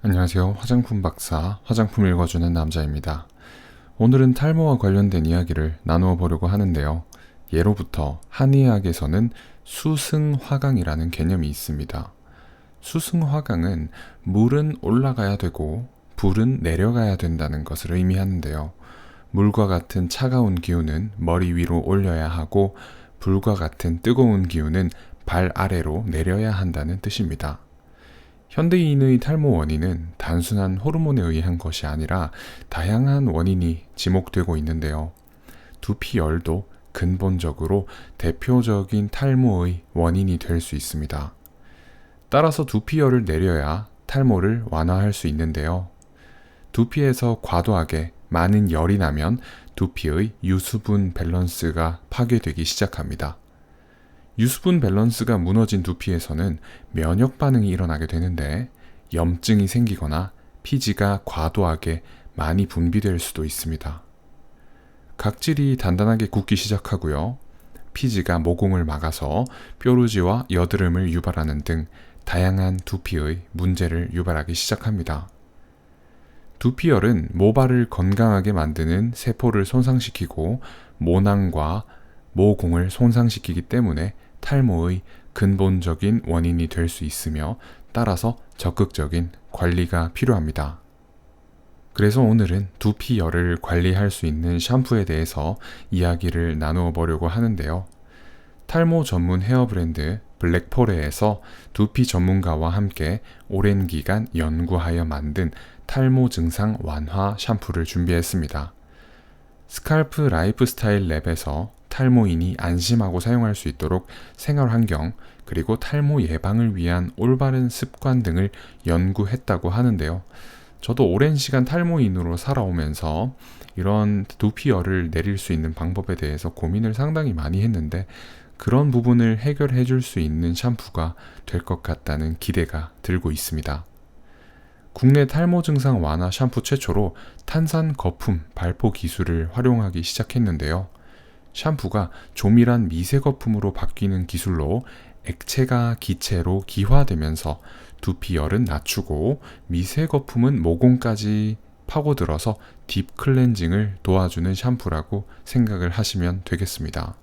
안녕하세요. 화장품 박사, 화장품 읽어주는 남자입니다. 오늘은 탈모와 관련된 이야기를 나누어 보려고 하는데요. 예로부터 한의학에서는 수승화강이라는 개념이 있습니다. 수승화강은 물은 올라가야 되고 불은 내려가야 된다는 것을 의미하는데요. 물과 같은 차가운 기운은 머리 위로 올려야 하고 불과 같은 뜨거운 기운은 발 아래로 내려야 한다는 뜻입니다. 현대인의 탈모 원인은 단순한 호르몬에 의한 것이 아니라 다양한 원인이 지목되고 있는데요. 두피열도 근본적으로 대표적인 탈모의 원인이 될 수 있습니다. 따라서 두피열을 내려야 탈모를 완화할 수 있는데요. 두피에서 과도하게 많은 열이 나면 두피의 유수분 밸런스가 파괴되기 시작합니다. 유수분 밸런스가 무너진 두피에서는 면역 반응이 일어나게 되는데 염증이 생기거나 피지가 과도하게 많이 분비될 수도 있습니다. 각질이 단단하게 굳기 시작하고요. 피지가 모공을 막아서 뾰루지와 여드름을 유발하는 등 다양한 두피의 문제를 유발하기 시작합니다. 두피열은 모발을 건강하게 만드는 세포를 손상시키고 모낭과 모공을 손상시키기 때문에 탈모의 근본적인 원인이 될 수 있으며 따라서 적극적인 관리가 필요합니다. 그래서 오늘은 두피열을 관리할 수 있는 샴푸에 대해서 이야기를 나누어 보려고 하는데요. 탈모 전문 헤어 브랜드 블랙포레에서 두피 전문가와 함께 오랜 기간 연구하여 만든 탈모 증상 완화 샴푸를 준비했습니다. 스칼프 라이프스타일 랩에서 탈모인이 안심하고 사용할 수 있도록 생활 환경, 그리고 탈모 예방을 위한 올바른 습관 등을 연구했다고 하는데요. 저도 오랜 시간 탈모인으로 살아오면서 이런 두피열을 내릴 수 있는 방법에 대해서 고민을 상당히 많이 했는데 그런 부분을 해결해 줄 수 있는 샴푸가 될 것 같다는 기대가 들고 있습니다. 국내 탈모 증상 완화 샴푸 최초로 탄산 거품 발포 기술을 활용하기 시작했는데요. 샴푸가 조밀한 미세 거품으로 바뀌는 기술로 액체가 기체로 기화되면서 두피열은 낮추고 미세 거품은 모공까지 파고들어서 딥 클렌징을 도와주는 샴푸라고 생각을 하시면 되겠습니다.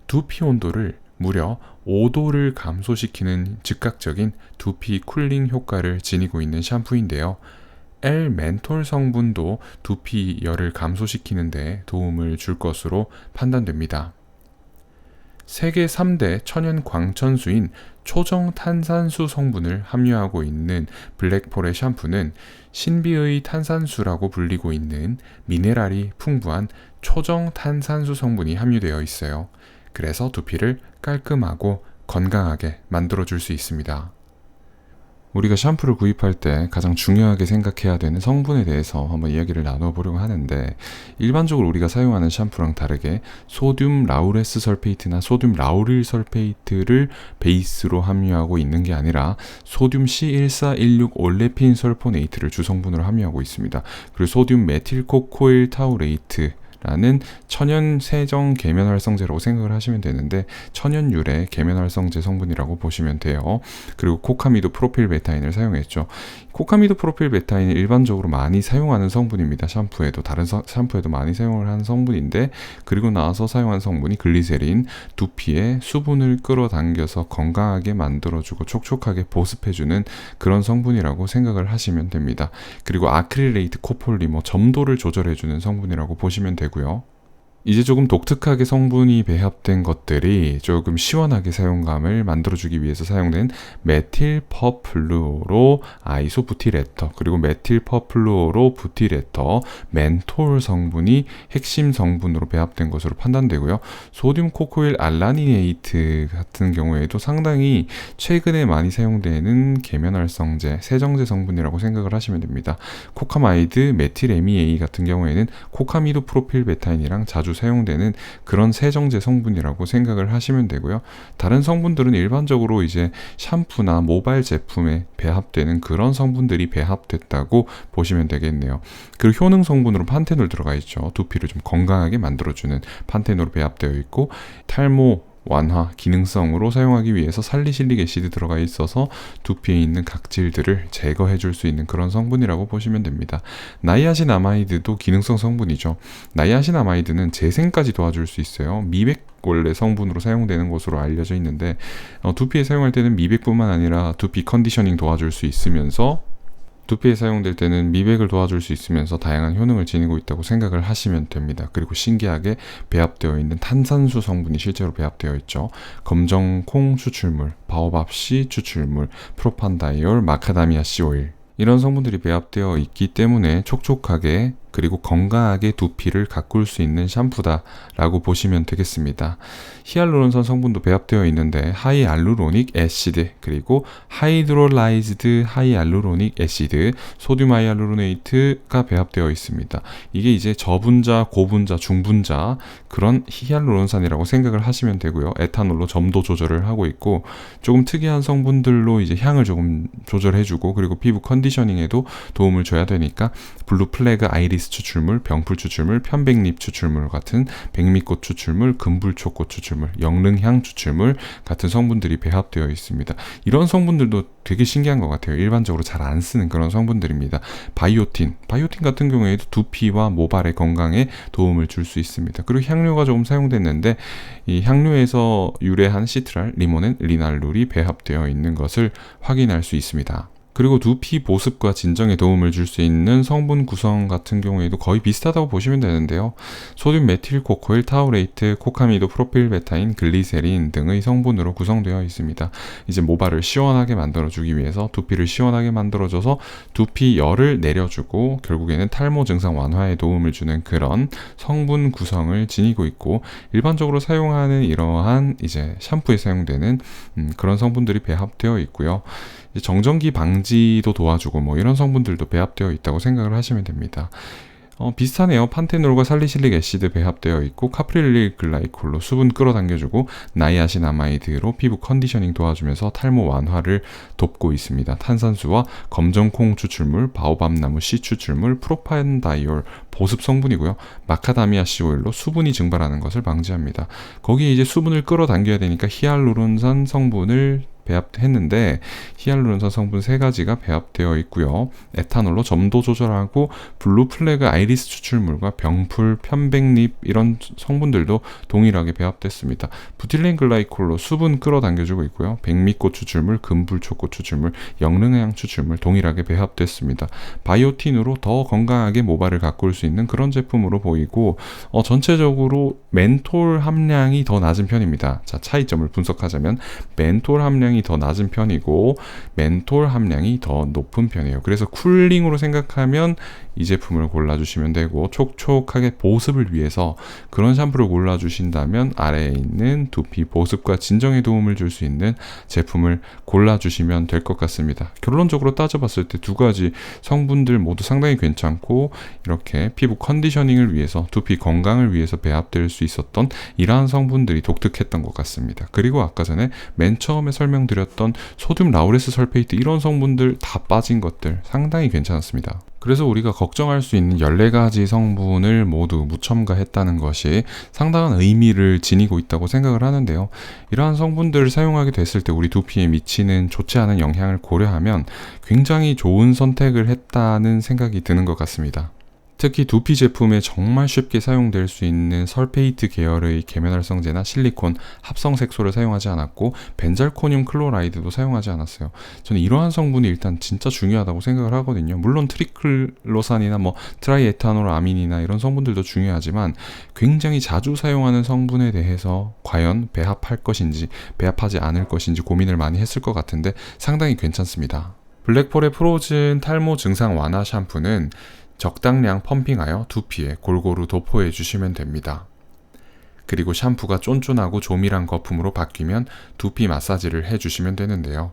두피 온도를 무려 5도를 감소시키는 즉각적인 두피 쿨링 효과를 지니고 있는 샴푸인데요. L-멘톨 성분도 두피 열을 감소시키는 데 도움을 줄 것으로 판단됩니다. 세계 3대 천연 광천수인 초정 탄산수 성분을 함유하고 있는 블랙폴의 샴푸는 신비의 탄산수라고 불리고 있는 미네랄이 풍부한 초정 탄산수 성분이 함유되어 있어요. 그래서 두피를 깔끔하고 건강하게 만들어줄 수 있습니다. 우리가 샴푸를 구입할 때 가장 중요하게 생각해야 되는 성분에 대해서 한번 이야기를 나눠보려고 하는데 일반적으로 우리가 사용하는 샴푸랑 다르게 소듐 라우레스 설페이트나 소듐 라우릴 설페이트를 베이스로 함유하고 있는 게 아니라 소듐 C1416 올레핀 설포네이트를 주성분으로 함유하고 있습니다. 그리고 소듐 메틸 코코일 타우레이트 라는 천연 세정 계면 활성제라고 생각을 하시면 되는데 천연 유래 계면 활성제 성분이라고 보시면 돼요. 그리고 코카미도 프로필 베타인을 사용했죠. 코카미도 프로필 베타인은 일반적으로 많이 사용하는 성분입니다. 샴푸에도 다른 샴푸에도 많이 사용을 하는 성분인데 그리고 나서 사용한 성분이 글리세린, 두피에 수분을 끌어당겨서 건강하게 만들어주고 촉촉하게 보습해주는 그런 성분이라고 생각을 하시면 됩니다. 그리고 아크릴레이트 코폴리머 점도를 조절해주는 성분이라고 보시면 되고요. 이제 조금 독특하게 성분이 배합된 것들이 조금 시원하게 사용감을 만들어주기 위해서 사용된 메틸 퍼플루오로 아이소 부티레터 그리고 메틸 퍼플루오로 부티레터 멘톨 성분이 핵심 성분으로 배합된 것으로 판단되고요. 소듐 코코일 알라니네이트 같은 경우에도 상당히 최근에 많이 사용되는 계면활성제, 세정제 성분이라고 생각을 하시면 됩니다. 코카마이드, 메틸 MEA 같은 경우에는 코카미도 프로필 베타인이랑 자주 사용되는 그런 세정제 성분이라고 생각을 하시면 되고요. 다른 성분들은 일반적으로 이제 샴푸나 모발 제품에 배합되는 그런 성분들이 배합됐다고 보시면 되겠네요. 그리고 효능 성분으로 판테놀 들어가 있죠. 두피를 좀 건강하게 만들어주는 판테놀 배합되어 있고 탈모 완화, 기능성으로 사용하기 위해서 살리실릭 애시드 들어가 있어서 두피에 있는 각질들을 제거해 줄 수 있는 그런 성분이라고 보시면 됩니다. 나이아신아마이드도 기능성 성분이죠. 나이아신아마이드는 재생까지 도와줄 수 있어요. 미백 원래 성분으로 사용되는 것으로 알려져 있는데 두피에 사용할 때는 미백뿐만 아니라 두피 컨디셔닝 도와줄 수 있으면서 두피에 사용될 때는 미백을 도와줄 수 있으면서 다양한 효능을 지니고 있다고 생각을 하시면 됩니다. 그리고 신기하게 배합되어 있는 탄산수 성분이 실제로 배합되어 있죠. 검정콩 추출물, 바오밥씨 추출물, 프로판다이올, 마카다미아 씨 오일 이런 성분들이 배합되어 있기 때문에 촉촉하게 그리고 건강하게 두피를 가꿀 수 있는 샴푸다라고 보시면 되겠습니다. 히알루론산 성분도 배합되어 있는데 하이알루로닉 애시드 그리고 하이드롤라이즈드 하이알루로닉 애시드, 소듐 하이알루로네이트가 배합되어 있습니다. 이게 이제 저분자, 고분자, 중분자 그런 히알루론산이라고 생각을 하시면 되고요. 에탄올로 점도 조절을 하고 있고 조금 특이한 성분들로 이제 향을 조금 조절해주고 그리고 피부 컨디셔닝에도 도움을 줘야 되니까 블루 플래그 아이리스 추출물, 병풀 추출물, 편백잎 추출물 같은 백미꽃 추출물, 금불초꽃 추출물, 영릉향 추출물 같은 성분들이 배합되어 있습니다. 이런 성분들도 되게 신기한 것 같아요. 일반적으로 잘 안 쓰는 그런 성분들입니다. 바이오틴 같은 경우에도 두피와 모발의 건강에 도움을 줄 수 있습니다. 그리고 향료가 조금 사용됐는데 이 향료에서 유래한 시트랄, 리모넨, 리날룰이 배합되어 있는 것을 확인할 수 있습니다. 그리고 두피 보습과 진정에 도움을 줄 수 있는 성분 구성 같은 경우에도 거의 비슷하다고 보시면 되는데요. 소듐 메틸 코코일 타우레이트, 코카미도 프로필베타인, 글리세린 등의 성분으로 구성되어 있습니다. 이제 모발을 시원하게 만들어주기 위해서 두피를 시원하게 만들어줘서 두피 열을 내려주고 결국에는 탈모 증상 완화에 도움을 주는 그런 성분 구성을 지니고 있고 일반적으로 사용하는 이러한 이제 샴푸에 사용되는 그런 성분들이 배합되어 있고요. 정전기 방지도 도와주고 뭐 이런 성분들도 배합되어 있다고 생각을 하시면 됩니다. 비슷하네요. 판테놀과 살리실릭 애시드 배합되어 있고 카프릴릴 글라이콜로 수분 끌어당겨주고 나이아신아마이드로 피부 컨디셔닝 도와주면서 탈모 완화를 돕고 있습니다. 탄산수와 검정콩 추출물, 바오밥나무 씨 추출물, 프로판다이올 보습 성분이고요. 마카다미아 씨 오일로 수분이 증발하는 것을 방지합니다. 거기에 이제 수분을 끌어당겨야 되니까 히알루론산 성분을 배합했는데 히알루론산 성분 3가지가 배합되어 있고요. 에탄올로 점도 조절하고 블루 플래그 아이리스 추출물과 병풀, 편백잎 이런 성분들도 동일하게 배합됐습니다. 부틸렌 글라이콜로 수분 끌어당겨주고 있고요. 백미꽃 추출물, 금불초꽃 추출물, 영릉향 추출물 동일하게 배합됐습니다. 바이오틴으로 더 건강하게 모발을 가꿀 수 있는 그런 제품으로 보이고 전체적으로 멘톨 함량이 더 낮은 편입니다. 자, 차이점을 분석하자면 멘톨 함량이 더 낮은 편이고 멘톨 함량이 더 높은 편이에요. 그래서 쿨링으로 생각하면 이 제품을 골라주시면 되고 촉촉하게 보습을 위해서 그런 샴푸를 골라주신다면 아래에 있는 두피 보습과 진정에 도움을 줄 수 있는 제품을 골라주시면 될 것 같습니다. 결론적으로 따져봤을 때 2가지 성분들 모두 상당히 괜찮고 이렇게 피부 컨디셔닝을 위해서 두피 건강을 위해서 배합될 수 있었던 이러한 성분들이 독특했던 것 같습니다. 그리고 아까 전에 맨 처음에 설명드렸던 소듐 라우레스 설페이트 이런 성분들 다 빠진 것들 상당히 괜찮았습니다. 그래서 우리가 걱정할 수 있는 14가지 성분을 모두 무첨가했다는 것이 상당한 의미를 지니고 있다고 생각을 하는데요. 이러한 성분들을 사용하게 됐을 때 우리 두피에 미치는 좋지 않은 영향을 고려하면 굉장히 좋은 선택을 했다는 생각이 드는 것 같습니다. 특히 두피 제품에 정말 쉽게 사용될 수 있는 설페이트 계열의 계면활성제나 실리콘, 합성 색소를 사용하지 않았고 벤잘코늄 클로라이드도 사용하지 않았어요. 저는 이러한 성분이 일단 진짜 중요하다고 생각을 하거든요. 물론 트리클로산이나 뭐 트라이에탄올 아민이나 이런 성분들도 중요하지만 굉장히 자주 사용하는 성분에 대해서 과연 배합할 것인지 배합하지 않을 것인지 고민을 많이 했을 것 같은데 상당히 괜찮습니다. 블랙폴의 프로즌 탈모 증상 완화 샴푸는 적당량 펌핑하여 두피에 골고루 도포해 주시면 됩니다. 그리고 샴푸가 쫀쫀하고 조밀한 거품으로 바뀌면 두피 마사지를 해주시면 되는데요.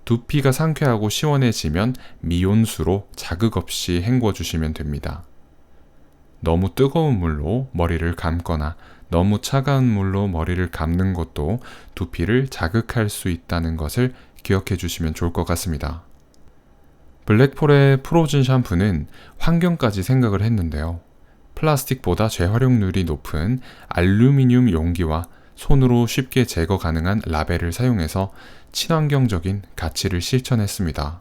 두피가 상쾌하고 시원해지면 미온수로 자극 없이 헹궈주시면 됩니다. 너무 뜨거운 물로 머리를 감거나 너무 차가운 물로 머리를 감는 것도 두피를 자극할 수 있다는 것을 기억해 주시면 좋을 것 같습니다. 블랙폴의 프로즌 샴푸는 환경까지 생각을 했는데요. 플라스틱보다 재활용률이 높은 알루미늄 용기와 손으로 쉽게 제거 가능한 라벨을 사용해서 친환경적인 가치를 실천했습니다.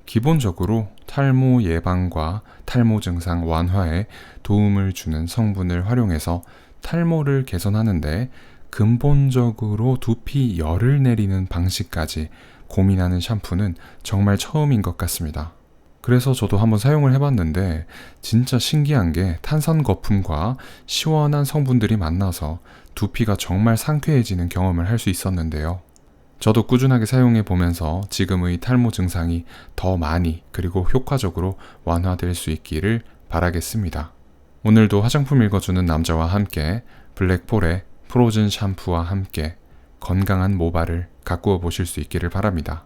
기본적으로 탈모 예방과 탈모 증상 완화에 도움을 주는 성분을 활용해서 탈모를 개선하는데 근본적으로 두피 열을 내리는 방식까지 고민하는 샴푸는 정말 처음인 것 같습니다. 그래서 저도 한번 사용을 해봤는데 진짜 신기한 게 탄산 거품과 시원한 성분들이 만나서 두피가 정말 상쾌해지는 경험을 할 수 있었는데요. 저도 꾸준하게 사용해 보면서 지금의 탈모 증상이 더 많이 그리고 효과적으로 완화될 수 있기를 바라겠습니다. 오늘도 화장품 읽어주는 남자와 함께 블랙폴의 프로즌 샴푸와 함께 건강한 모발을 가꾸어 보실 수 있기를 바랍니다.